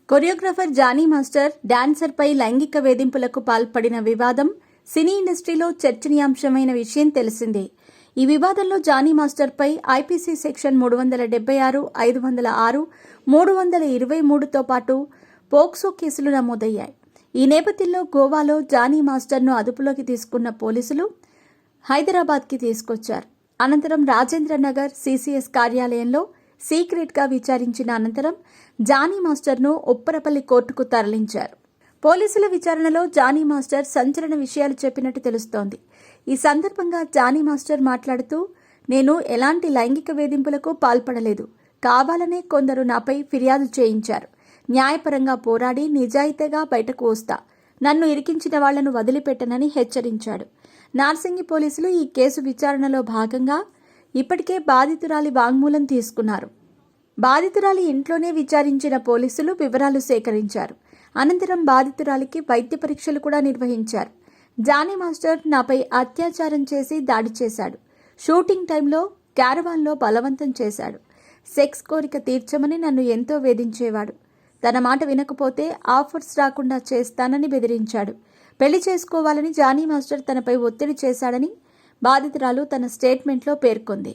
Choreographer Johnny master డాన్సర్పై లైంగిక వేధింపులకు పాల్పడిన వివాదం సినీ ఇండస్ట్రీలో చర్చనీయాంశమైన విషయం తెలిసిందే. ఈ వివాదంలో జానీ మాస్టర్పై ఐపీసీ సెక్షన్ 376, 506, 323తో పాటు పోక్సో కేసులు నమోదయ్యాయి. ఈ నేపథ్యంలో గోవాలో జానీ మాస్టర్ను అదుపులోకి తీసుకున్న పోలీసులు హైదరాబాద్కి తీసుకొచ్చారు. అనంతరం రాజేంద్ర నగర్ సీసీఎస్ కార్యాలయంలో సీక్రెట్గా విచారించిన అనంతరం జానీ మాస్టర్ను ఉప్పరపల్లి కోర్టుకు తరలించారు. పోలీసుల విచారణలో జానీ మాస్టర్ సంచలన విషయాలు చెప్పినట్టు తెలుస్తోంది. ఈ సందర్భంగా జానీ మాస్టర్ మాట్లాడుతూ, నేను ఎలాంటి లైంగిక వేధింపులకు పాల్పడలేదు. కావాలనే కొందరు నాపై ఫిర్యాదు చేయించారు. న్యాయపరంగా పోరాడి నిజాయితీగా బయటకు వస్తా. నన్ను ఇరికించిన వాళ్లను వదిలిపెట్టనని హెచ్చరించాడు. నార్సింగి పోలీసులు ఈ కేసు విచారణలో భాగంగా ఇప్పటికే బాధితురాలి వాంగ్మూలం తీసుకున్నారు. బాధితురాలి ఇంట్లోనే విచారించిన పోలీసులు వివరాలు సేకరించారు. అనంతరం బాధితురాలికి వైద్య పరీక్షలు కూడా నిర్వహించారు. జానీ మాస్టర్ నాపై అత్యాచారం చేసి దాడి చేశాడు. షూటింగ్ టైంలో క్యారవాన్లో బలవంతం చేశాడు. సెక్స్ కోరిక తీర్చమని నన్ను ఎంతో వేధించేవాడు. తన మాట వినకపోతే ఆఫర్స్ రాకుండా చేస్తానని బెదిరించాడు. పెళ్లి చేసుకోవాలని జానీ మాస్టర్ తనపై ఒత్తిడి చేశాడని బాధితురాలు తన స్టేట్మెంట్లో పేర్కొంది.